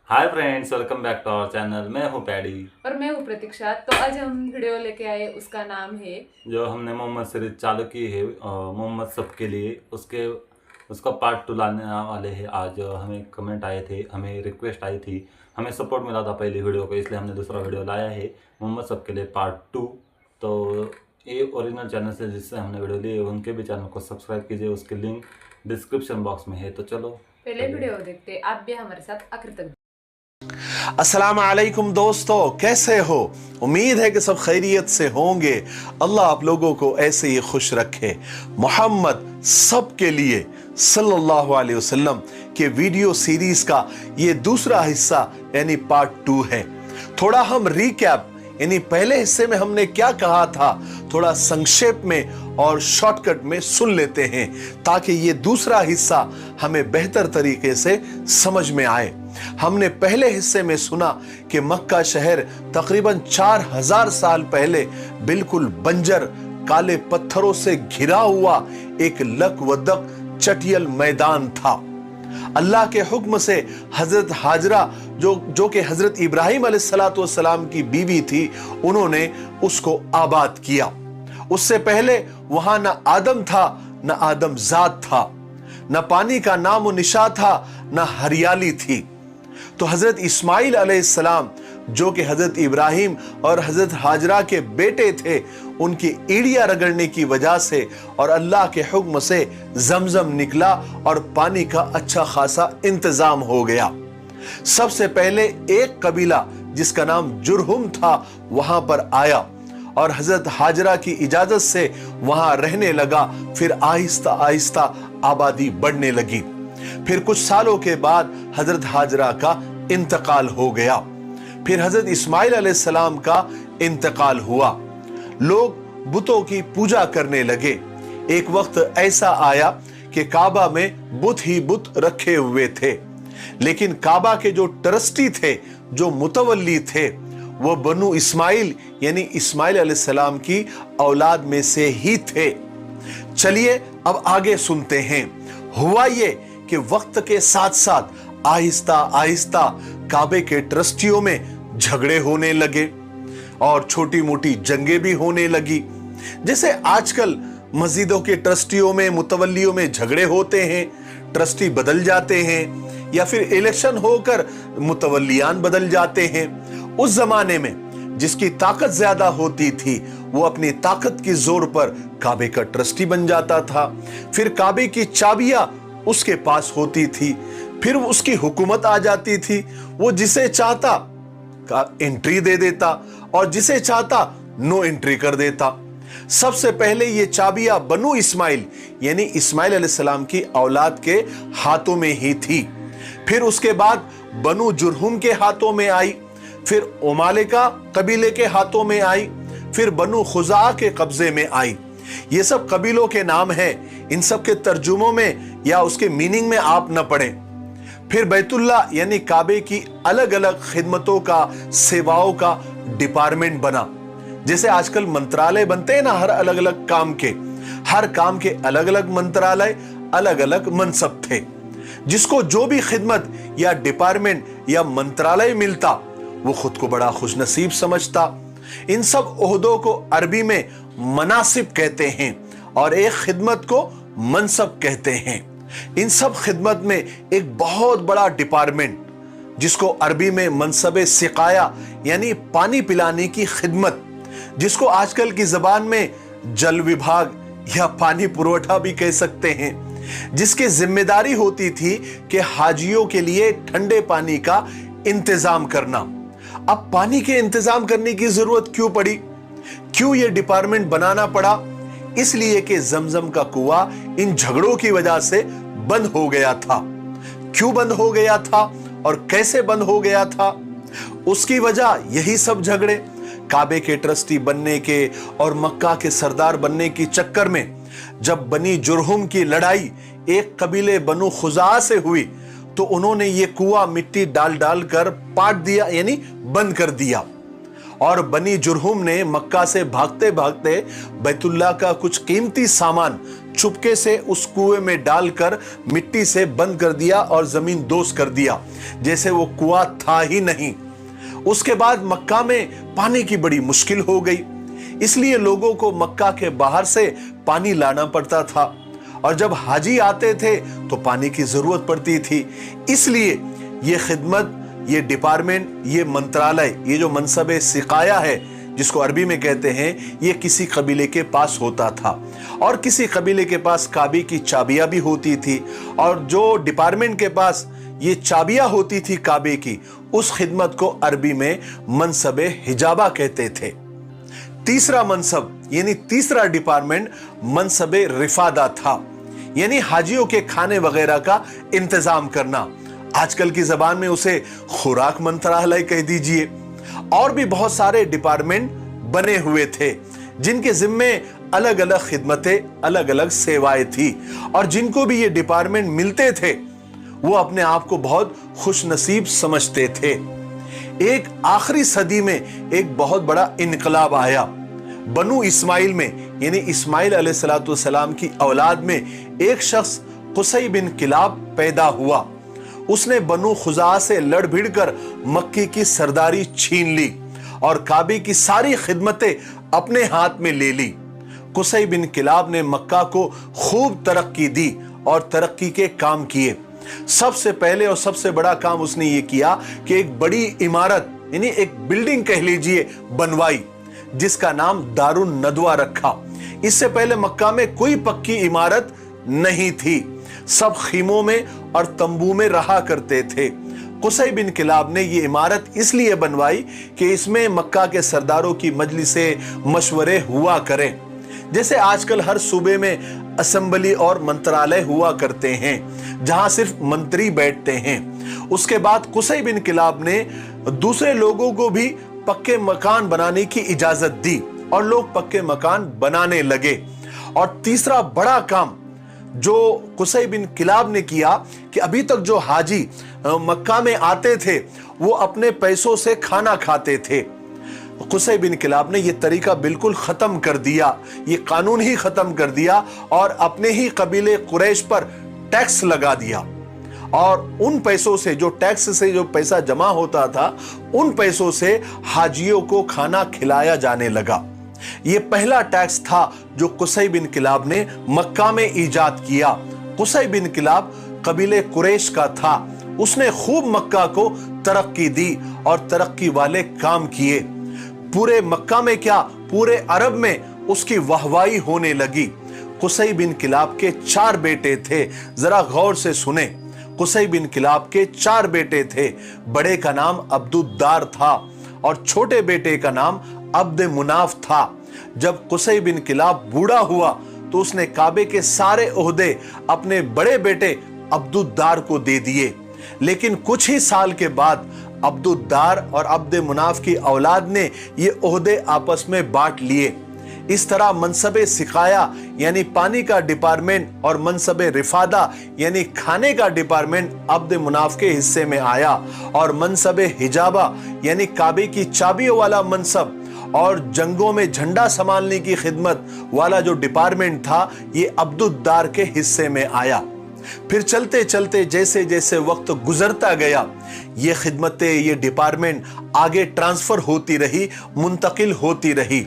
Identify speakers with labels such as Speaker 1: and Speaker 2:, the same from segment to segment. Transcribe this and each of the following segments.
Speaker 1: Hi friends, welcome back to our channel. मैं हूँ paddy
Speaker 2: और मैं हूँ प्रतीक्षा। तो आज हम वीडियो लेके आए, उसका नाम है
Speaker 1: जो हमने मोहम्मद सीरीज चालू की है मोहम्मद सबके लिए, उसका पार्ट 2 लाने वाले हैं। आज हमें कमेंट आए थे, हमें रिक्वेस्ट आई थी, हमें सपोर्ट मिला था पहली वीडियो को, इसलिए हमने दूसरा वीडियो लाया है मोहम्मद सबके लिए पार्ट 2। तो ये ओरिजिनल चैनल से जिससे हमने वीडियो ली है उनके भी चैनल को सब्सक्राइब कीजिए, उसकी लिंक डिस्क्रिप्शन बॉक्स में है। तो चलो
Speaker 2: पहले वीडियो देखते, आप भी हमारे साथ आखिर तक।
Speaker 3: अस्सलाम वालेकुम दोस्तों, कैसे हो? उम्मीद है कि सब खैरियत से होंगे। अल्लाह आप लोगों को ऐसे ही खुश रखे। मोहम्मद सब के लिए सल्लल्लाहु अलैहि वसल्लम के वीडियो सीरीज का ये दूसरा हिस्सा यानी पार्ट 2 है। थोड़ा हम रिकैप यानी पहले हिस्से में हमने क्या कहा था थोड़ा संक्षेप में और शॉर्टकट में सुन लेते हैं, ताकि ये दूसरा हिस्सा हमें बेहतर तरीके से समझ में आए। हमने पहले हिस्से में सुना कि मक्का शहर तकरीबन 4000 साल पहले बिल्कुल बंजर काले पत्थरों से घिरा हुआ एक लकवदक चटियल मैदान था। अल्लाह के हुक्म से हजरत हाजरा जो कि हजरत इब्राहिम अलैहिस्सलाम की बीवी थी, उन्होंने उसको आबाद किया। उससे पहले वहां न आदम था, न आदम जात था, न पानी का नामो निशा था, न हरियाली थी। तो हजरत इस्माइल अलैहिस्सलाम जो कि हजरत इब्राहिम और हजरत हाजरा के बेटे थे, उनकी एड़ियां रगड़ने की वजह से और अल्लाह के हुक्म से जमजम निकला और पानी का अच्छा खासा इंतजाम हो गया। सबसे पहले एक कबीला जिसका नाम जुरहुम था वहां पर आया और हजरत हाजरा की इजाजत से वहां रहने लगा। फिर आहिस्ता आहिस्ता आबादी बढ़ने लगी। फिर कुछ सालों के बाद हजरत हाजरा का इंतकाल हो गया। फिर हजरत इस्माइल अलैहिस्सलाम का इंतकाल हुआ। लोग बुतों की पूजा करने लगे। एक वक्त ऐसा आया कि काबा में बुत ही बुत रखे हुए थे, लेकिन काबा के जो ट्रस्टी थे, जो मुतवल्ली थे, वो बनु इस्माइल यानी इस्माइल अलैहिस्सलाम की औलाद में से ही थे। चलिए अब आगे सुनते हैं। हुआ ये कि वक्त के साथ साथ आहिस्ता आहिस्ता काबे के ट्रस्टियों में झगड़े होने लगे और छोटी मोटी जंगें भी होने लगी। जैसे आजकल मस्जिदों के ट्रस्टियों में, मुतवल्लियों में झगड़े होते हैं, ट्रस्टी बदल जाते हैं या फिर इलेक्शन होकर मुतवल्लियान बदल जाते हैं। उस जमाने में जिसकी ताकत ज्यादा होती थी वो अपनी ताकत की जोर पर काबे का ट्रस्टी बन जाता था। फिर काबे की चाबियां उसके पास होती थी, फिर उसकी हुकूमत आ जाती थी। वो जिसे चाहता का एंट्री दे देता और जिसे चाहता नो एंट्री कर देता। सबसे पहले ये चाबियां बनु इस्माइल यानी इस्माइल अलैहिस्सलाम की औलाद के हाथों में ही थी। फिर उसके बाद बनु जुरहुम के हाथों में आई, फिर उमालिका कबीले के हाथों में आई, फिर बनु खुजा के कब्जे में आई। ये सब कबीलों के नाम हैं। इन सब के तर्जुमों में या उसके मीनिंग में आप न पढ़ें। फिर बैतुल्ला यानी काबे की अलग अलग खिदमतों का, सेवाओं का डिपार्टमेंट बना। जैसे आजकल मंत्रालय बनते हैं ना, हर अलग अलग काम के, हर काम के अलग अलग मंत्रालय, अलग अलग मनसब थे। जिसको जो भी खिदमत या डिपार्टमेंट या मंत्रालय मिलता वो खुद को बड़ा खुशनसीब समझता। इन सब ओहदों को अरबी में मनासिब कहते हैं और एक खिदमत को मनसब कहते हैं। इन सब खिदमत में एक बहुत बड़ा डिपार्टमेंट जिसको अरबी में मनसबे सिकाया यानी पानी पिलाने की खिदमत, जिसको आजकल की जबान में जल विभाग या पानी पुरवठा भी कह सकते हैं, जिसकी जिम्मेदारी होती थी कि हाजियों के लिए ठंडे पानी का इंतजाम करना। अब पानी के इंतजाम करने की जरूरत क्यों पड़ी, क्यों यह डिपार्टमेंट बनाना पड़ा? इसलिए कि जमजम का कुआं इन झगड़ों की वजह से बंद हो गया था। क्यों बंद हो गया था और कैसे बंद हो गया था? उसकी वजह यही सब झगड़े, काबे के ट्रस्टी बनने के और मक्का के सरदार बनने की चक्कर में जब बनी जुरहुम की लड़ाई एक कबीले बनु खुजा से हुई तो उन्होंने ये कुआं मिट्टी डाल डाल कर पाट दिया यानी बंद कर दिया। और बनी जुरहुम ने मक्का से भागते भागते बैतुल्ला का कुछ कीमती सामान चुपके से उस कुएं में डालकर मिट्टी से बंद कर दिया और जमीन दोस्त कर दिया, जैसे वो कुआं था ही नहीं। उसके बाद मक्का में पानी की बड़ी मुश्किल हो गई, इसलिए लोगों को मक्का के बाहर से पानी लाना पड़ता था, और जब हाजी आते थे तो पानी की जरूरत पड़ती थी। इसलिए ये खिदमत, ये डिपार्टमेंट, ये मंत्रालय, ये जो मनसब सिकाया है जिसको अरबी में कहते हैं, ये किसी कबीले के पास होता था, और किसी कबीले के पास काबे की चाबियां भी होती थी, और जो डिपार्टमेंट के पास ये चाबियां होती थी काबे की, उस खिदमत को अरबी में मनसब हिजाबा कहते थे। तीसरा मनसब यानी तीसरा डिपार्टमेंट मनसब रिफादा था, यानी हाजियों के खाने वगैरह का इंतजाम करना। आजकल की जबान में उसे खुराक मंत्रालय कह दीजिए। और भी बहुत सारे डिपार्टमेंट बने हुए थे जिनके जिम्मे अलग अलग खिदमतें, अलग अलग सेवाएं थी, और जिनको भी ये डिपार्टमेंट मिलते थे वो अपने आप को बहुत खुशनसीब समझते थे। एक आखिरी सदी में एक बहुत बड़ा इनकलाब आया। बनु इस्माइल में, यानी इस्माइल अलैहिस्सलाम की औलाद में एक शख्स कुसै बिन किलाब पैदा हुआ। उसने बनु खुजा से लड़ भिड़ कर मक्की की सरदारी छीन ली और काबे की सारी खिदमतें अपने हाथ में ले ली। कुसै बिन किलाब ने मक्का को खूब तरक्की दी और तरक्की के काम किए। सबसे पहले और सबसे बड़ा काम उसने ये किया कि एक बड़ी इमारत, यानी एक बिल्डिंग कह लीजिए, बनवाई, जिसका नाम दारुन नदवा रखा। इससे पहले मक्का में कोई पक्की इमारत नहीं थी, सब खीमों में और तंबू में रहा करते थे। कुसै बिन किलाब ने ये इमारत इसलिए बनवाई कि इसमें मक्का के सरदारों की मजलिसें, मशवरे हुआ करें, जैसे आजकल हर सूबे में असेंबली और मंत्रालय हुआ करते हैं जहां सिर्फ मंत्री बैठते हैं। उसके बाद कुसै बिन किलाब ने दूसरे लोगों को भी पक्के मकान बनाने की इजाजत दी और लोग पक्के मकान बनाने लगे। और तीसरा बड़ा काम जो कुसै बिन किलाब ने किया कि अभी तक जो हाजी मक्का में आते थे वो अपने पैसों से खाना खाते थे। कुसै बिन किलाब ने ये तरीका बिल्कुल खत्म कर दिया, ये कानून ही खत्म कर दिया और अपने ही कबीले कुरैश पर टैक्स लगा दिया। और उन पैसों से, जो टैक्स से जो पैसा जमा होता था, उन पैसों से हाजियों को खाना खिलाया जाने लगा। ये पहला टैक्स था जो कुसै बिन किलाब ने मक्का में इजाद किया। कुसै बिन किलाब कबीले कुरैश का था, उसने खूब मक्का को तरक्की दी और तरक्की वाले काम किए। पूरे मक्का में क्या, पूरे अरब में उसकी वाहवाही होने लगी। कुसै बिन किलाब के 4 बेटे थे, जरा गौर से सुने। कुसै बिन किलाब के 4 बेटे थे। बड़े का नाम अब्दुद्दार था और छोटे बेटे का नाम अब्द मुनाफ था। जब कुसै बिन किलाब बूढ़ा हुआ तो उसने काबे के सारे ओहदे अपने बड़े बेटे अब्दुद्दार को दे दिए। लेकिन कुछ ही साल के बाद अब्दुद्दार और अब्द मुनाफ की औलाद ने ये ओहदे आपस में बांट लिए। इस तरह मनसबे सिकाया यानी पानी का डिपार्टमेंट और मनसबे रिफादा यानी खाने का डिपार्टमेंट अब्द मुनाफ के हिस्से में आया, और मनसबे हिजाबा यानी काबे की चाबियों वाला मनसब और जंगों में झंडा संभालने की खिदमत वाला जो डिपार्टमेंट था, ये अब्दुद्दार के हिस्से में आया। फिर चलते चलते जैसे जैसे वक्त गुजरता गया, ये खिदमतें, ये डिपार्टमेंट आगे ट्रांसफर होती रही, मुंतकिल होती रही।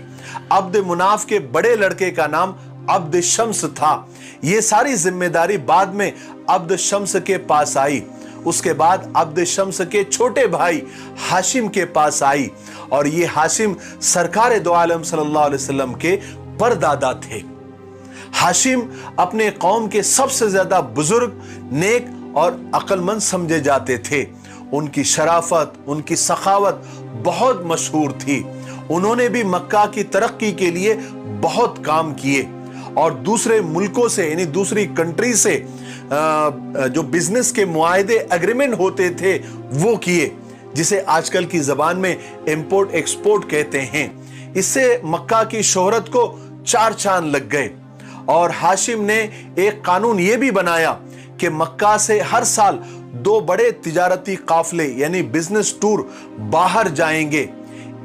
Speaker 3: अब्द मुनाफ के बड़े लड़के का नाम अब्द शम्स था। ये सारी जिम्मेदारी बाद में अब्द शम्स के पास आई। उसके बाद अब्द शम्स के छोटे भाई हाशिम के पास आई, और ये हाशिम सरकार दो आलम सल्लल्लाहु अलैहि वसल्लम के परदादा थे। हाशिम अपने कौम के सबसे ज्यादा बुजुर्ग, नेक और अक्लमंद समझे जाते थे। उनकी शराफत, उनकी सखावत बहुत मशहूर थी। उन्होंने भी मक्का की तरक्की के लिए बहुत काम किए और दूसरे मुल्कों से यानी दूसरी कंट्री से जो बिजनेस के मुआहदे, एग्रीमेंट होते थे वो किए, जिसे आजकल की जबान में इंपोर्ट एक्सपोर्ट कहते हैं। इससे मक्का की शोहरत को 4 चांद लग गए। और हाशिम ने एक कानून ये भी बनाया कि मक्का से हर साल 2 बड़े तिजारती काफले यानी बिजनेस टूर बाहर जाएंगे।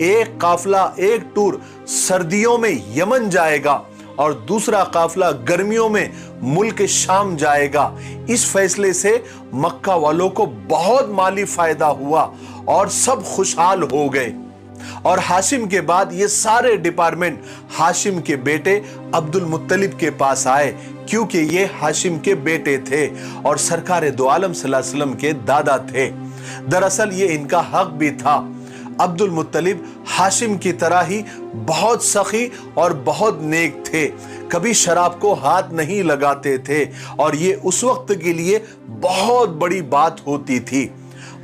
Speaker 3: एक काफला, एक टूर सर्दियों में यमन जाएगा और दूसरा काफिला गर्मियों में मुल्क शाम जाएगा। इस फैसले से मक्का वालों को बहुत माली फायदा हुआ और सब खुशहाल हो गए। और हाशिम के बाद ये सारे डिपार्टमेंट हाशिम के बेटे अब्दुल मुत्तलिब के पास आए, क्योंकि ये हाशिम के बेटे थे और सरकार दो आलम सल्लल्लाहु अलैहि वसल्लम के दादा थे। दरअसल ये इनका हक भी था। अब्दुल मुत्तलिब हाशिम की तरह ही बहुत सखी और बहुत नेक थे, कभी शराब को हाथ नहीं लगाते थे और ये उस वक्त के लिए बहुत बड़ी बात होती थी।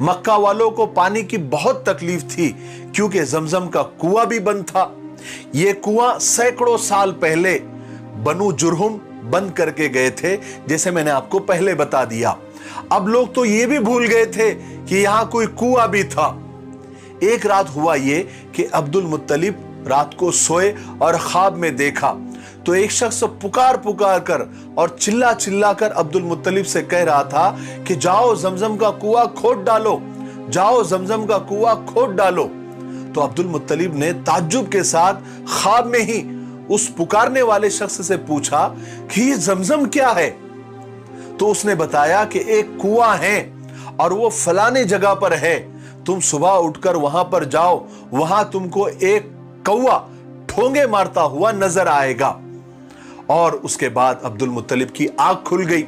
Speaker 3: मक्का वालों को पानी की बहुत तकलीफ थी, क्योंकि जमजम का कुआं भी बंद था। ये कुआं सैकड़ों साल पहले बनु जुरहुम बंद करके गए थे, जैसे मैंने आपको पहले बता दिया। अब लोग तो ये भी भूल गए थे कि यहां कोई कुआं भी था। एक रात हुआ ये कि अब्दुल मुत्तलिब रात को सोए और ख्वाब में देखा तो एक शख्स पुकार पुकार कर और चिल्ला चिल्ला कर अब्दुल मुत्तलिब से कह रहा था कि जाओ जमजम का कुआं खोद डालो, जाओ जमजम का कुआं खोद डालो। तो अब्दुल मुत्तलिब ने ताज्जुब के साथ ख्वाब में ही उस पुकारने वाले शख्स से पूछा कि ये जमजम क्या है। तो उसने बताया कि एक कुआं है और वो फलाने जगह पर है, तुम सुबह उठकर वहां पर जाओ, वहां तुमको एक कौवा ठोंगे मारता हुआ नजर आएगा। और उसके बाद अब्दुल मुत्तलिब की आंख खुल गई।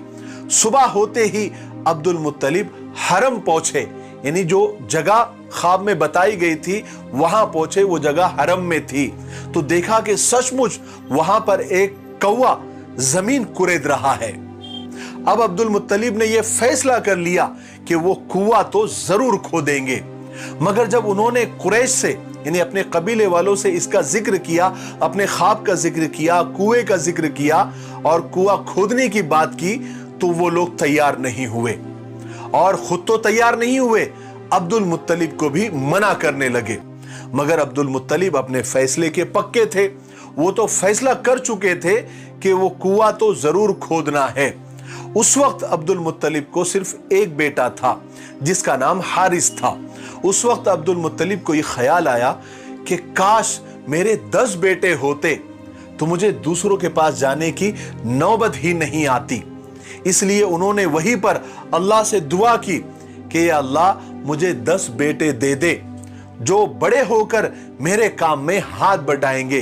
Speaker 3: सुबह होते ही अब्दुल मुत्तलिब हरम पहुंचे, यानी जो जगह ख्वाब में बताई गई थी वहां पहुंचे, वो जगह हरम में थी। तो देखा कि सचमुच वहां पर एक कौवा जमीन कुरेद रहा है। अब अब्दुल मुत्तलिब ने यह फैसला कर लिया कि वो कुआं तो जरूर खोदेंगे। मगर जब उन्होंने कुरैश से यानी अपने कबीले वालों से इसका जिक्र किया, अपने ख्वाब का जिक्र किया, कुएं का जिक्र किया और कुआं खोदने की बात की, तो वो लोग तैयार नहीं हुए। और खुद तो तैयार नहीं हुए, अब्दुल मुत्तलिब को भी मना करने लगे। मगर अब्दुल मुत्तलिब अपने फैसले के पक्के थे। वो तो फैसला कर चुके थे कि वो कुआं तो जरूर खोदना है। उस वक्त अब्दुल मुत्तलिब को सिर्फ एक बेटा था जिसका नाम हारिस था। उस वक्त अब्दुल मुत्तलिब को यह ख्याल आया कि काश मेरे 10 बेटे होते तो मुझे दूसरों के पास जाने की नौबत ही नहीं आती। इसलिए उन्होंने वहीं पर अल्लाह से दुआ की कि या अल्लाह मुझे 10 बेटे दे दे जो बड़े होकर मेरे काम में हाथ बटाएंगे।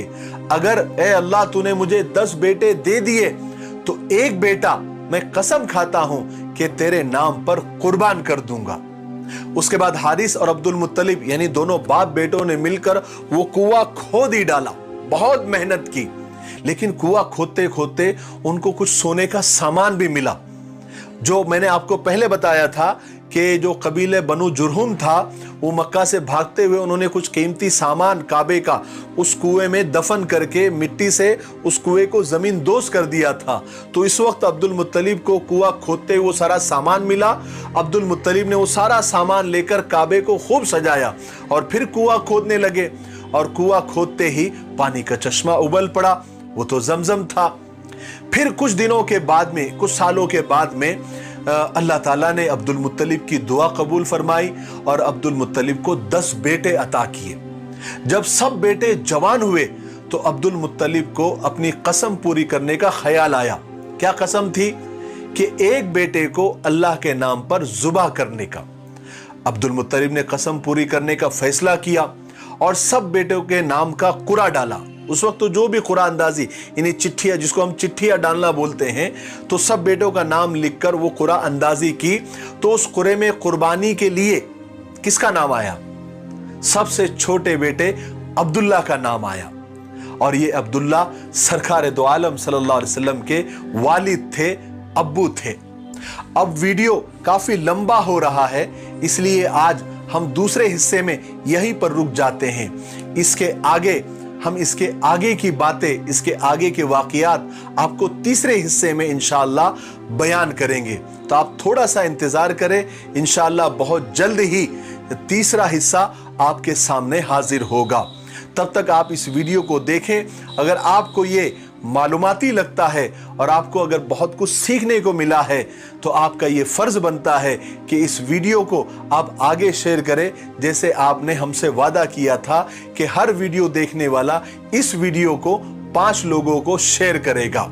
Speaker 3: अगर ए अल्लाह तूने मुझे 10 बेटे दे दिए तो एक बेटा मैं कसम खाता हूं कि तेरे नाम पर कुर्बान कर दूंगा। उसके बाद हारिस और अब्दुल मुत्तलिब यानी दोनों बाप बेटों ने मिलकर वो कुआं खोद ही डाला। बहुत मेहनत की, लेकिन कुआं खोदते खोदते उनको कुछ सोने का सामान भी मिला। जो मैंने आपको पहले बताया था कि जो कबीले बनु जुरहुम था, वो मक्का से भागते हुए उन्होंने कुछ कीमती सामान काबे का उस कुएं में दफन करके मिट्टी से उस कुएं को जमीन दोज कर दिया था। तो इस वक्त अब्दुल मुत्तलिब को कुआं खोदते वो सारा सामान मिला। अब्दुल मुत्तलिब ने वो सारा सामान लेकर काबे को खूब सजाया और फिर कुआं खोदने लगे। और कुआं खोदते ही पानी का चश्मा उबल पड़ा, वो तो जमजम था। फिर कुछ दिनों के बाद में, कुछ सालों के बाद में अल्लाह ताला ने अब्दुल मुत्तलिब की दुआ कबूल फरमाई और अब्दुल मुत्तलिब को 10 बेटे अता किए। जब सब बेटे जवान हुए तो अब्दुल मुत्तलिब को अपनी कसम पूरी करने का ख्याल आया। क्या कसम थी? कि एक बेटे को अल्लाह के नाम पर ज़ुबह करने का। अब्दुल मुत्तलिब ने कसम पूरी करने का फैसला किया और सब बेटों के नाम का कुरा डाला। उस वक्त तो जो भी कुरा अंदाजी यानी चिट्ठियां, जिसको हम चिट्ठियां डालना बोलते हैं, तो सब बेटों का नाम लिखकर वो कुरा अंदाजी की। तो उस कुरे में कुर्बानी के लिए किसका नाम आया? सबसे छोटे बेटे अब्दुल्ला का नाम आया। और ये अब्दुल्ला सरकार दो आलम सल्लल्लाहु अलैहि वसल्लम के वालिद थे, अब्बू थे। अब वीडियो काफी लंबा हो रहा है, इसलिए आज हम दूसरे हिस्से में यहीं पर रुक जाते हैं। इसके आगे हम इसके आगे की बातें, इसके आगे के वाकयात आपको तीसरे हिस्से में इंशाअल्लाह बयान करेंगे। तो आप थोड़ा सा इंतजार करें, इंशाअल्लाह बहुत जल्द ही तीसरा हिस्सा आपके सामने हाजिर होगा। तब तक आप इस वीडियो को देखें। अगर आपको ये मालूमाती लगता है और आपको अगर बहुत कुछ सीखने को मिला है तो आपका ये फर्ज बनता है कि इस वीडियो को आप आगे शेयर करें, जैसे आपने हमसे वादा किया था कि हर वीडियो देखने वाला इस वीडियो को 5 लोगों को शेयर करेगा।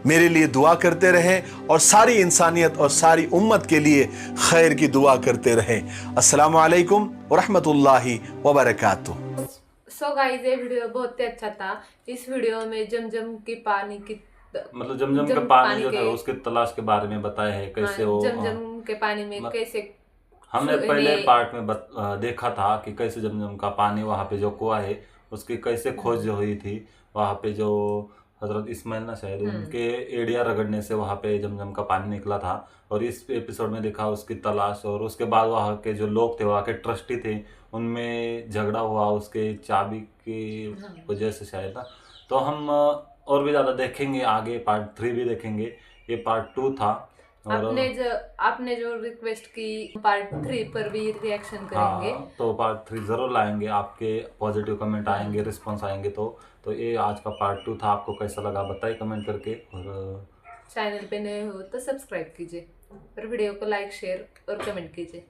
Speaker 3: मेरे लिए दुआ करते रहें और सारी इंसानियत और सारी उम्मत के लिए खैर की दुआ करते रहें। अस्सलामु अलैकुम व रहमतुल्लाहि व बरकातुहू।
Speaker 2: सो गाइस, ये वीडियो बहुत ही अच्छा था। इस वीडियो में जमजम के पानी की
Speaker 1: मतलब जमजम का पानी जो था उसके तलाश के बारे में बताया है, कैसे वो
Speaker 2: जमजम के पानी में कैसे
Speaker 1: हमने पहले पार्ट में देखा था कि कैसे जमजम का पानी वहाँ पे जो कुआं है उसकी कैसे खोज हुई थी। वहाँ पे जो हजरत इस्माइल ना शायद उनके एड़िया रगड़ने से वहाँ पे जमजम का पानी निकला था। और इस एपिसोड में देखा उसकी तलाश, और उसके बाद वहाँ के जो लोग थे, वहाँ के ट्रस्टी थे, उनमें झगड़ा हुआ उसके चाबी की वजह से शायद ना। तो हम और भी ज़्यादा देखेंगे आगे, पार्ट 3 भी देखेंगे। ये पार्ट 2 था। और
Speaker 2: आपने जो रिक्वेस्ट की पार्ट 3 पर भी रिएक्शन करेंगे।
Speaker 1: तो पार्ट 3 जरूर लाएंगे, आपके पॉजिटिव कमेंट आएंगे, रिस्पॉन्स आएंगे। तो ये आज का पार्ट 2 था। आपको कैसा लगा बताइए कमेंट करके, और
Speaker 2: चैनल पे नए हो तो सब्सक्राइब कीजिए और वीडियो को लाइक, शेयर और कमेंट कीजिए।